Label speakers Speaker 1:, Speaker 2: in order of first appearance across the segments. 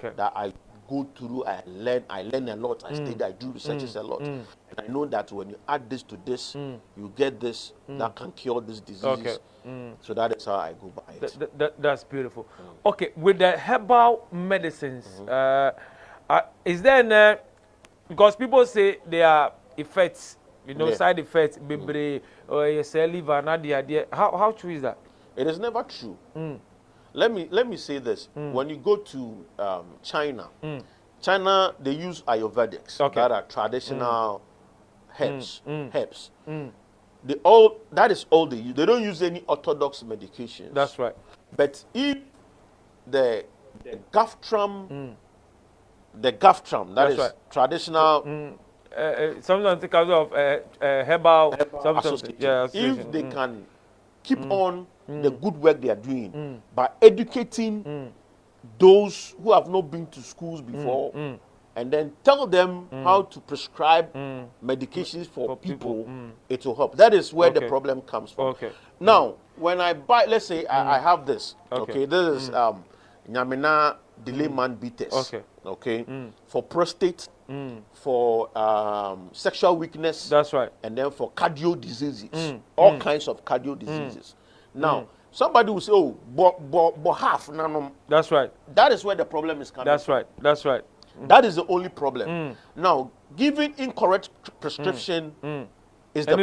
Speaker 1: that I go through, I learn a lot, I study, I do researches a lot. And I know that when you add this to this, you get this that can cure this disease. So that is how I go by it.
Speaker 2: That's beautiful. Okay, with the herbal medicines, is there because people say there are effects, side effects, or you say liver, and the idea. How true is that?
Speaker 1: It is never true. Let me say this. When you go to China, China, they use Ayurvedics that are traditional herbs. That is all they use. They don't use any orthodox medications.
Speaker 2: That's right.
Speaker 1: But if the Gaftram, that is right. Traditional.
Speaker 2: Sometimes because of herbal
Speaker 1: association. If they can keep on the good work they are doing by educating those who have not been to schools before, and then tell them how to prescribe medications for people, it will help. That is where the problem comes from. Now, when I buy, let's say I have this. This is Nyamina Delayman Bitters. For prostate, for sexual weakness.
Speaker 2: That's right.
Speaker 1: And then for cardio diseases, all kinds of cardio diseases. Now, somebody will say, "Oh, but half nanum."
Speaker 2: That's right.
Speaker 1: That is where the problem is coming.
Speaker 2: That's right. That's right.
Speaker 1: That is the only problem. Now, giving incorrect prescription is the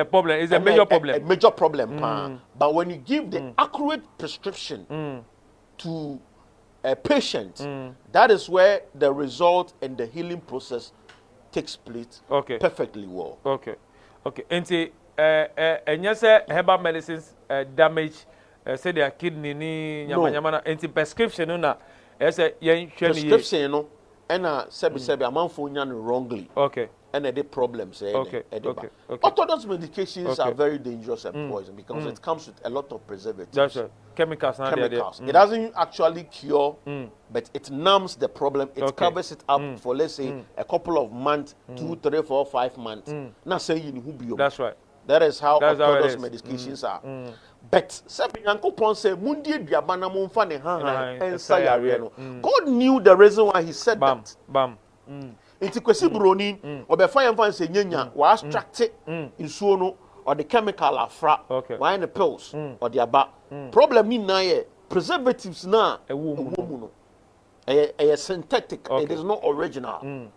Speaker 1: problem.
Speaker 2: It's a major problem.
Speaker 1: A major problem. But when you give the accurate prescription to a patient, that is where the result and the healing process takes place perfectly well.
Speaker 2: And yes, herbal medicines damage, say their kidney, nyama, prescription,
Speaker 1: prescription, and sebi amount for wrongly. And the problems. Orthodox medications are very dangerous and poison because it comes with a lot of preservatives.
Speaker 2: That's right. Chemicals.
Speaker 1: It doesn't actually cure, but it numbs the problem. It covers it up for, let's say, a couple of months, 2, 3, 4, 5 months. Not saying you.
Speaker 2: That's right.
Speaker 1: That is how orthodox medications are. But God knew the reason why he said that. Inti kwesi broni obefa yemfa nsenya wa extract nsuo no or the chemical afra why the pills or the aba problem ni na ye preservatives na ewo mu no a synthetic. It is not original.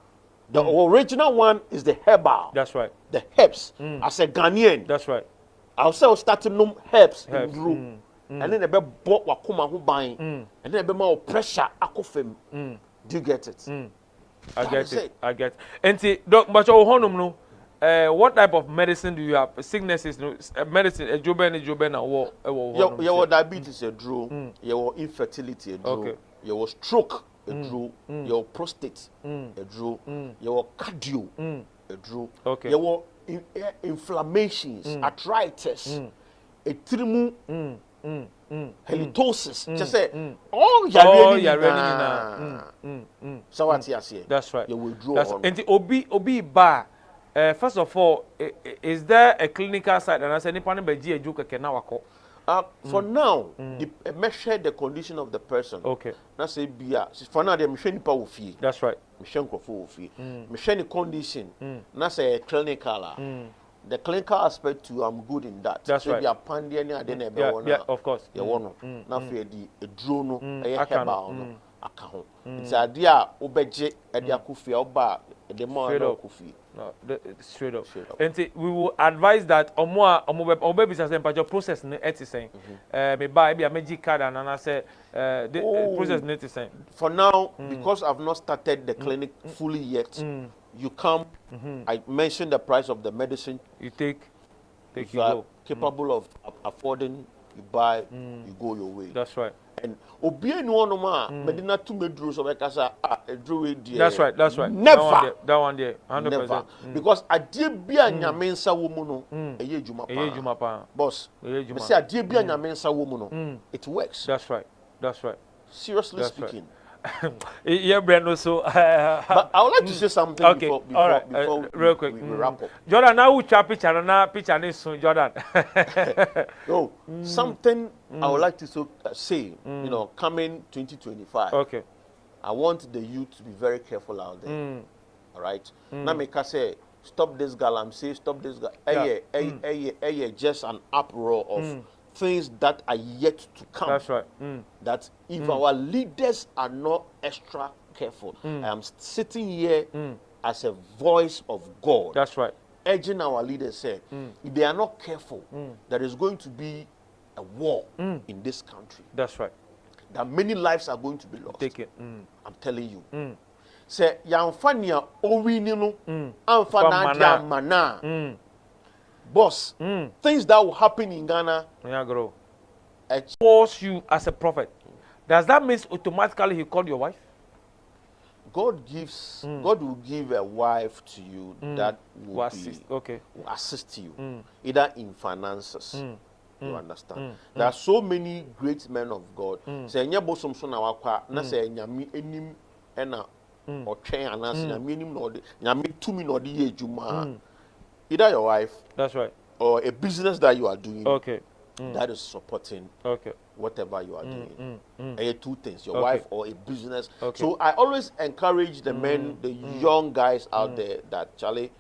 Speaker 1: The original one is the herbal.
Speaker 2: That's right.
Speaker 1: The herbs. As a Ghanaian.
Speaker 2: That's right.
Speaker 1: I'll say starting nom herbs in room. And then they be bought wakuma hu buying. And then they be more pressure akofem. Do you get it?
Speaker 2: I get it. I get it. And but your honum no. What type of medicine do you have? Sicknesses, medicine, a joben, or
Speaker 1: your diabetes, a draw, your infertility, a draw, your stroke, a draw, your prostate, a draw, your cardio, a draw, your inflammations, arthritis, a trimu, halitosis. Just say, oh, you're running. So what's here?
Speaker 2: That's right.
Speaker 1: You withdraw.
Speaker 2: And the obi bar. First of all, is there a clinical side? And I said,
Speaker 1: for now, measure the condition of the person. Now say bia. For now, they measure nipa wofi.
Speaker 2: That's right.
Speaker 1: Measure nkofo wofi. Measure the condition. Now say clinical. The clinical aspect too, I'm good in that.
Speaker 2: That's right.
Speaker 1: Yeah,
Speaker 2: of course.
Speaker 1: You want no. Now for the drone, a herbal no. Account. It's a dear obeje at the akufi oba the more akufi.
Speaker 2: No, straight up. And we will advise that omo business and process is saying. Me buy a magic card and I say the process is saying.
Speaker 1: For now, because I've not started the clinic fully yet, you come. I mentioned the price of the medicine.
Speaker 2: You take
Speaker 1: if you are capable of affording, you buy, you go your way.
Speaker 2: That's right.
Speaker 1: And obi no no ma medina to medru so bekasa edru we die.
Speaker 2: That's right. That's right.
Speaker 1: Never.
Speaker 2: That one there. 100%.
Speaker 1: Never. Because adie bia nyame nsa wo mu no eye ejuma pa.
Speaker 2: Eye ejuma pa.
Speaker 1: Boss.
Speaker 2: Eye ejuma.
Speaker 1: Say adie bia nyame nsa wo mu no it works.
Speaker 2: That's right. That's right.
Speaker 1: Seriously speaking.
Speaker 2: Yeah, Brendo. So,
Speaker 1: but I would like to say something before
Speaker 2: real quick.
Speaker 1: We wrap up.
Speaker 2: Jordan, now we chat picture and picture soon, Jordan.
Speaker 1: Something I would like to say, coming 2025.
Speaker 2: Okay.
Speaker 1: I want the youth to be very careful out there. All right. Now make us say stop this girl. I'm saying stop this girl. Just an uproar of things that are yet to come.
Speaker 2: That's right.
Speaker 1: That if our leaders are not extra careful, I am sitting here as a voice of God.
Speaker 2: That's right.
Speaker 1: Urging our leaders, say, if they are not careful, there is going to be a war in this country.
Speaker 2: That's right.
Speaker 1: That many lives are going to be lost.
Speaker 2: Take it.
Speaker 1: I'm telling you. Say, Yanfania Owinino, Anfana Mana. Boss, things that will happen in Ghana.
Speaker 2: Yeah, grow. Force you as a prophet. Does that mean automatically he called your wife?
Speaker 1: God will give a wife to you that will assist you, either in finances. You understand? There are so many great men of God. Say nya bosom so na wakwa na say nyame enim ena otwen anas nyame enim no de nyame tumi no de ye adwuma. Either your wife,
Speaker 2: that's right,
Speaker 1: or a business that you are doing.
Speaker 2: Okay.
Speaker 1: That is supporting whatever you are doing. Two things, your wife or a business. So I always encourage the men, the young guys out there that, Charlie,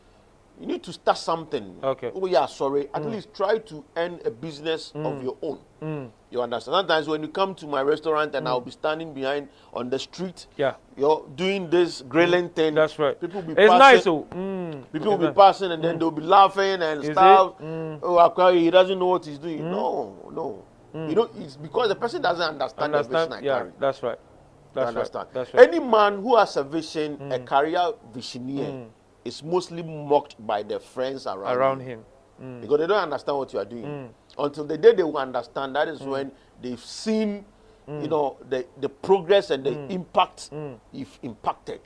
Speaker 1: you need to start something. Oh yeah, sorry. At least try to earn a business of your own. You understand? Sometimes when you come to my restaurant and I'll be standing behind on the street, you're doing this grilling thing.
Speaker 2: That's right.
Speaker 1: People be
Speaker 2: it's
Speaker 1: passing.
Speaker 2: Nice, so.
Speaker 1: People will be passing and then they'll be laughing and stuff. Oh, he doesn't know what he's doing. No. You know, it's because the person doesn't understand the vision I carry.
Speaker 2: That's right.
Speaker 1: That's
Speaker 2: right.
Speaker 1: Any man who has a vision, a career visioneer, is mostly mocked by the friends around him. Because they don't understand what you are doing. Until the day they will understand, that is when they've seen, you know, the progress and the impact if impacted.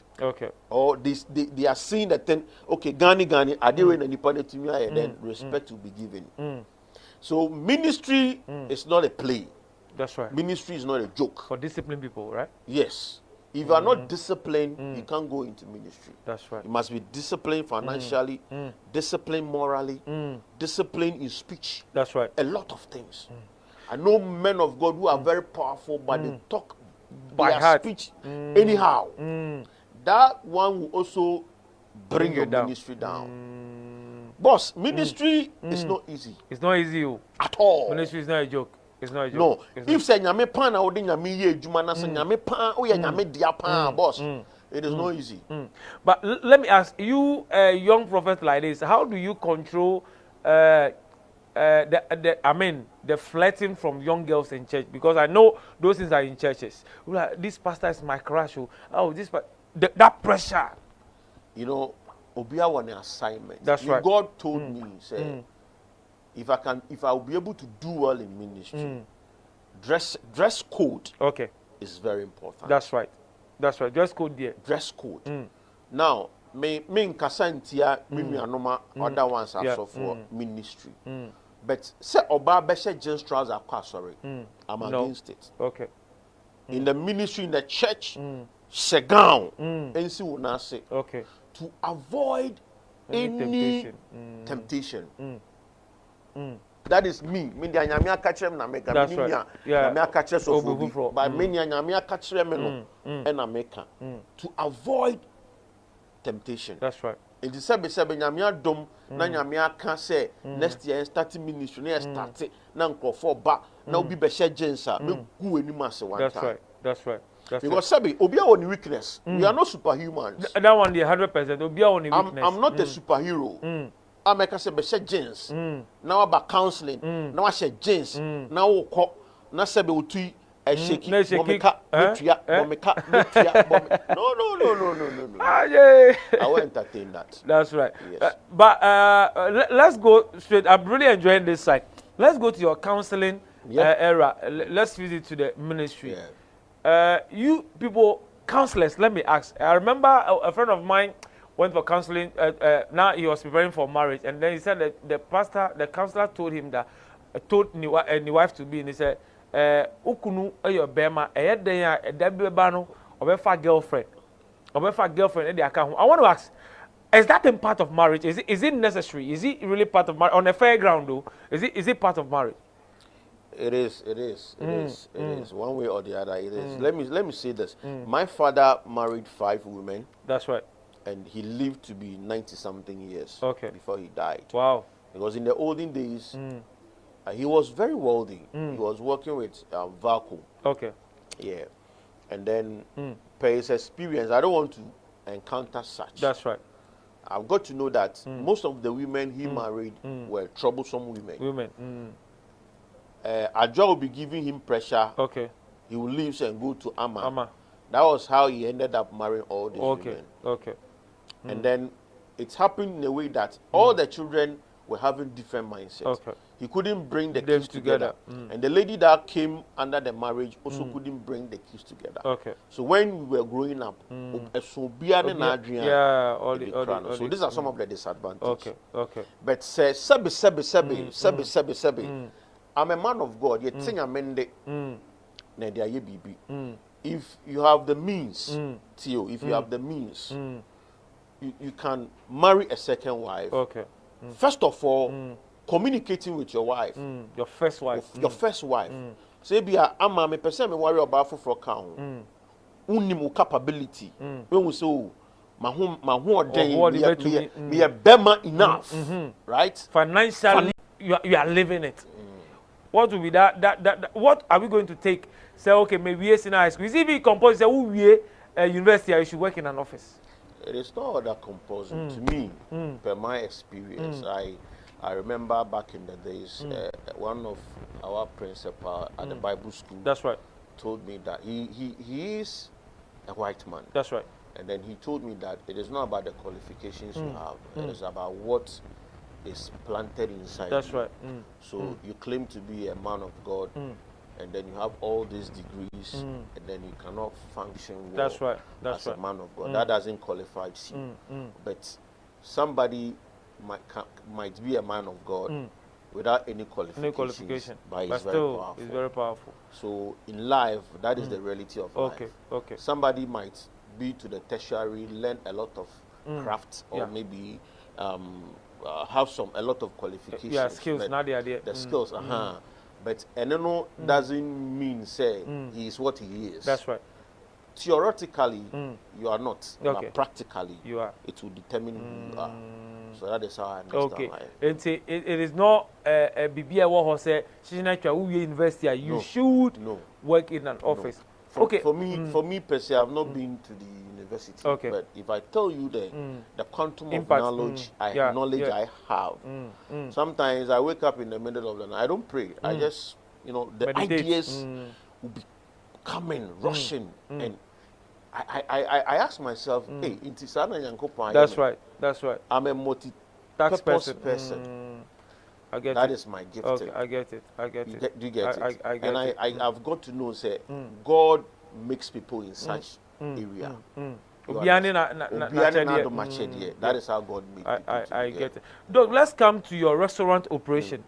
Speaker 1: Or they are seeing that then, okay, Gani, are they when anybody to me, and then respect will be given. So ministry is not a play.
Speaker 2: That's right.
Speaker 1: Ministry is not a joke.
Speaker 2: For disciplined people, right?
Speaker 1: Yes. If you are not disciplined, you can't go into ministry.
Speaker 2: That's right.
Speaker 1: You must be disciplined financially, disciplined morally, disciplined in speech.
Speaker 2: That's right.
Speaker 1: A lot of things. I know men of God who are very powerful, but they talk by their speech anyhow. That one will also bring your ministry down. Boss, ministry is not easy.
Speaker 2: It's not easy.
Speaker 1: At all.
Speaker 2: Ministry is not a joke. It's not a joke.
Speaker 1: No. If say nyame pan na odi nyame ye adwuma na say nyame pan o ye nyame dia pan boss. It is not easy.
Speaker 2: But let me ask you, a young prophet like this, how do you control the flirting from young girls in church? Because I know those things are in churches. Like, this pastor is my crush. Oh, that pressure.
Speaker 1: You know, Obia won an assignment.
Speaker 2: That's right.
Speaker 1: God told me, say, if I will be able to do well in ministry, dress code is very important.
Speaker 2: That's right. That's right. Dress code there.
Speaker 1: Dress code. Now, me kasantia me anoma other ones are so for ministry. But say oba beshe jeans trouser sorry. I'm against it. In the ministry, in the church, shegown NC will not say. To avoid any temptation. That is me. Me the anyamia catcher na meka.
Speaker 2: That's right.
Speaker 1: Anyamia catcher so for. But me anyamia catcher me no na meka. To avoid temptation.
Speaker 2: That's right.
Speaker 1: It is said anyamia dom na anyamia can say next year starting ministry na start na nkofo ba na obi be share jensa me gu enima se one time.
Speaker 2: That's right. That's right.
Speaker 1: Because Sabi, Obia on weakness. We are not superhumans.
Speaker 2: That one, the 100%. Obia on weakness.
Speaker 1: I'm not a superhero. I make us a share jeans. Now about counseling. Now I share jeans. Now now Sabi utui a shaky. Bomeka. No. I will entertain that.
Speaker 2: That's right.
Speaker 1: Yes.
Speaker 2: But let's go straight. I'm really enjoying this side. Let's go to your counseling era. Let's visit to the ministry.
Speaker 1: Yeah.
Speaker 2: You people, counselors, let me ask. I remember a friend of mine went for counseling. Now he was preparing for marriage, and then he said that the counselor told him that, told the wife to be, and he said, "Ukunu your bema, debano, or girlfriend, girlfriend." I want to ask, is that in part of marriage? Is it necessary? Is it really part of marriage on a fair ground though? Is it part of marriage?
Speaker 1: It is. It is. One way or the other, it is. Let me say this. My father married 5 women.
Speaker 2: That's right.
Speaker 1: And he lived to be 90-something years.
Speaker 2: Okay.
Speaker 1: Before he died.
Speaker 2: Wow.
Speaker 1: Because in the olden days, he was very wealthy. He was working with Vacuum.
Speaker 2: Okay.
Speaker 1: Yeah. And then, per his experience, I don't want to encounter such.
Speaker 2: That's right.
Speaker 1: I've got to know that most of the women he married were troublesome women. Adjo will be giving him pressure.
Speaker 2: Okay.
Speaker 1: He will leave and go to Amma. That was how he ended up marrying all these women.
Speaker 2: Okay.
Speaker 1: And then it happened in a way that all the children were having different mindsets.
Speaker 2: Okay.
Speaker 1: He couldn't bring the kids together. And the lady that came under the marriage also couldn't bring the kids together.
Speaker 2: Okay.
Speaker 1: So when we were growing up, so these are some of the disadvantages.
Speaker 2: Okay.
Speaker 1: But say, I'm a man of God. Yet sing amende. If you have the means, Theo, if you have the means, you can marry a second wife.
Speaker 2: Okay.
Speaker 1: First of all, communicating with your wife.
Speaker 2: Your first wife.
Speaker 1: Your first wife. Say, be a me person me worry about for count. Unimu capability. When we say, my home day, me a bema enough, right?
Speaker 2: Financially, you are living it. What will be that? What are we going to take? Say, okay, maybe yes in high school. Is it be composed? Say, who university? You should work in an office.
Speaker 1: It is not that compulsory to me. Per my experience, I remember back in the days, one of our principal at the Bible school.
Speaker 2: That's right.
Speaker 1: Told me that he is a white man.
Speaker 2: That's right.
Speaker 1: And then he told me that it is not about the qualifications you have. It is about what is planted inside.
Speaker 2: That's
Speaker 1: you.
Speaker 2: Right.
Speaker 1: So you claim to be a man of God, and then you have all these degrees, and then you cannot function well.
Speaker 2: That's right. That's
Speaker 1: as a man of God. That doesn't qualify you. But somebody might be a man of God without any qualification. But still,
Speaker 2: it's very powerful.
Speaker 1: So in life, that is the reality of life.
Speaker 2: Okay.
Speaker 1: Somebody might be to the tertiary, learn a lot of craft, or maybe have a lot of qualifications.
Speaker 2: Yeah, skills, not the idea.
Speaker 1: The skills, But Eneno doesn't mean say he is what he is.
Speaker 2: That's right.
Speaker 1: Theoretically, you are not.
Speaker 2: Okay.
Speaker 1: But practically,
Speaker 2: you are.
Speaker 1: It will determine who you are. So that is how I understand life.
Speaker 2: It is not a BBA who say university. You should work in an office.
Speaker 1: For me, per se, I've not been to the university.
Speaker 2: Okay.
Speaker 1: But if I tell you the quantum of knowledge I have, sometimes I wake up in the middle of the night. I don't pray. I just, the meditate. Ideas will be coming, rushing, and I ask myself, hey, it is
Speaker 2: That's right. That's right.
Speaker 1: I'm a multi-purpose person.
Speaker 2: I get
Speaker 1: that
Speaker 2: it.
Speaker 1: is my gift.
Speaker 2: Okay, I get it.
Speaker 1: Do you get it?
Speaker 2: I get it.
Speaker 1: I've got to know, say, God makes people in such area. That is how God made people.
Speaker 2: I get it. Doc, let's come to your restaurant operation.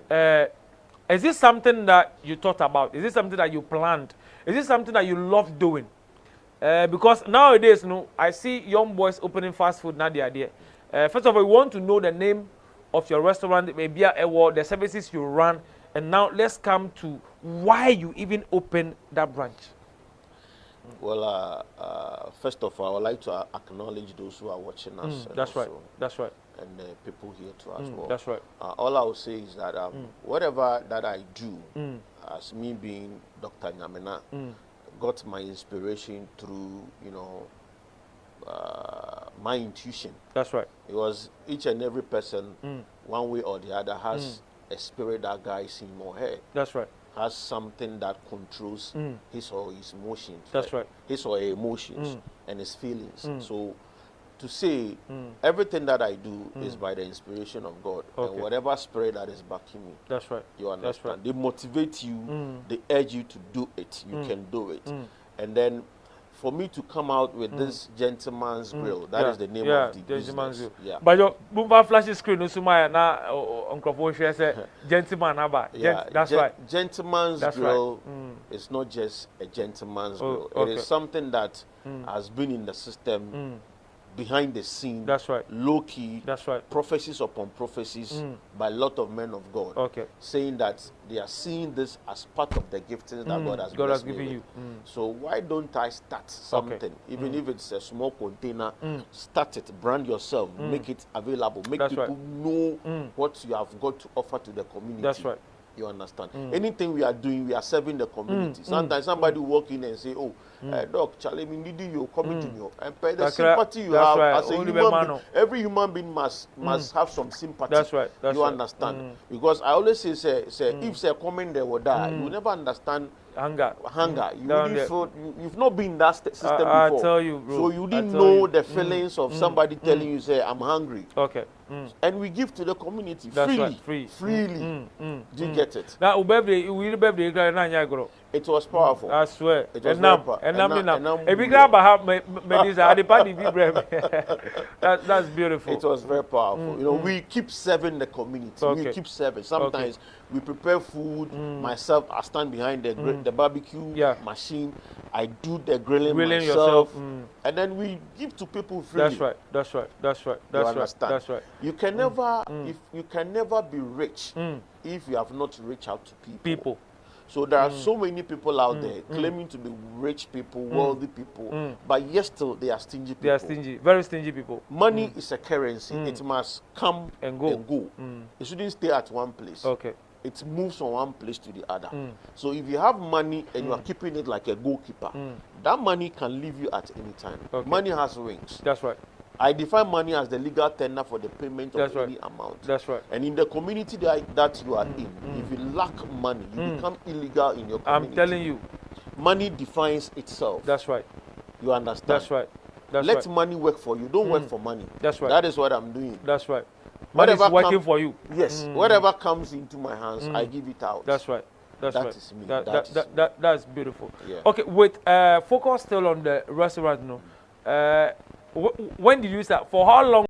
Speaker 2: Is this something that you thought about? Is this something that you planned? Is this something that you love doing? Because nowadays, I see young boys opening fast food, not the idea. First of all, we want to know the name of your restaurant, maybe the services you run, and now let's come to why you even opened that branch.
Speaker 1: Well, first of all, I would like to acknowledge those who are watching us.
Speaker 2: That's right. That's right.
Speaker 1: And people here too as well.
Speaker 2: That's right.
Speaker 1: All I will say is that whatever that I do, as me being Dr. Nyamena, got my inspiration through, my intuition.
Speaker 2: That's right.
Speaker 1: Because each and every person, one way or the other, has a spirit that guides him or her.
Speaker 2: That's right.
Speaker 1: Has something that controls his or his emotions.
Speaker 2: That's right.
Speaker 1: His or her emotions and his feelings. So to say everything that I do is by the inspiration of God.
Speaker 2: Okay.
Speaker 1: And whatever spirit that is backing me.
Speaker 2: That's right.
Speaker 1: You understand?
Speaker 2: That's right.
Speaker 1: They motivate you, they urge you to do it. You can do it. And then for me to come out with this Gentleman's Grill, that is the name of the business.
Speaker 2: Yeah. But your mobile flash screen no sumaya na Uncle say Gentleman aba. That's right.
Speaker 1: Gentleman's Grill is not just a gentleman's grill.
Speaker 2: Okay.
Speaker 1: It is something that has been in the system behind the scene.
Speaker 2: That's right.
Speaker 1: Low key.
Speaker 2: That's right.
Speaker 1: Prophecies upon prophecies by a lot of men of God.
Speaker 2: Okay.
Speaker 1: Saying that they are seeing this as part of the giftings that God has
Speaker 2: given
Speaker 1: me
Speaker 2: you.
Speaker 1: with. So why don't I start something, even if it's a small container? Start it, brand yourself, make it available, make
Speaker 2: That's
Speaker 1: people
Speaker 2: right.
Speaker 1: know what you have got to offer to the community.
Speaker 2: That's right.
Speaker 1: You understand? Anything we are doing, we are serving the community. Sometimes somebody walk in and say, "Oh, Doc, Charlie, me need you come to me." And the sympathy you have as a human being, every human being must have some sympathy.
Speaker 2: That's right. That's
Speaker 1: you
Speaker 2: right.
Speaker 1: understand? Because I always say, if say comment there or that, you will never understand. Hunger. You really feel, you've not been in that system before.
Speaker 2: I tell you, bro.
Speaker 1: So you didn't know the feelings of somebody telling you, say, I'm hungry.
Speaker 2: Okay.
Speaker 1: And we give to the community
Speaker 2: That's
Speaker 1: freely.
Speaker 2: Right.
Speaker 1: Freely. Do you get it?
Speaker 2: Now,
Speaker 1: it was powerful.
Speaker 2: I swear.
Speaker 1: It was
Speaker 2: That's beautiful.
Speaker 1: It was very powerful. You know, we keep serving the community.
Speaker 2: Okay.
Speaker 1: We keep serving. Sometimes we prepare food. Myself, I stand behind the barbecue machine. I do the grilling myself. And then we give to people freely.
Speaker 2: That's right. That's right. That's right.
Speaker 1: You
Speaker 2: That's
Speaker 1: understand?
Speaker 2: right. That's right.
Speaker 1: You can never, if you can never be rich if you have not reached out to people. So there are so many people out there claiming to be rich people, wealthy people, but yet still they are stingy people.
Speaker 2: They are stingy, very stingy people.
Speaker 1: Money is a currency. It must come and go. It shouldn't stay at one place.
Speaker 2: Okay.
Speaker 1: It moves from one place to the other. So if you have money and you are keeping it like a goalkeeper, that money can leave you at any time.
Speaker 2: Okay.
Speaker 1: Money has wings.
Speaker 2: That's right.
Speaker 1: I define money as the legal tender for the payment of any amount.
Speaker 2: That's right.
Speaker 1: And in the community that you are in, if you lack money, you become illegal in your community.
Speaker 2: I'm telling you.
Speaker 1: Money defines itself.
Speaker 2: That's right.
Speaker 1: You understand?
Speaker 2: That's right.
Speaker 1: Let money work for you. Don't work for money.
Speaker 2: That's right.
Speaker 1: That is what I'm doing.
Speaker 2: That's right. Money is working for you.
Speaker 1: Yes. Whatever comes into my hands, I give it out.
Speaker 2: That's right. That
Speaker 1: is me.
Speaker 2: That's beautiful.
Speaker 1: Yeah.
Speaker 2: Okay, with focus still on the restaurant, no. When did you start? For how long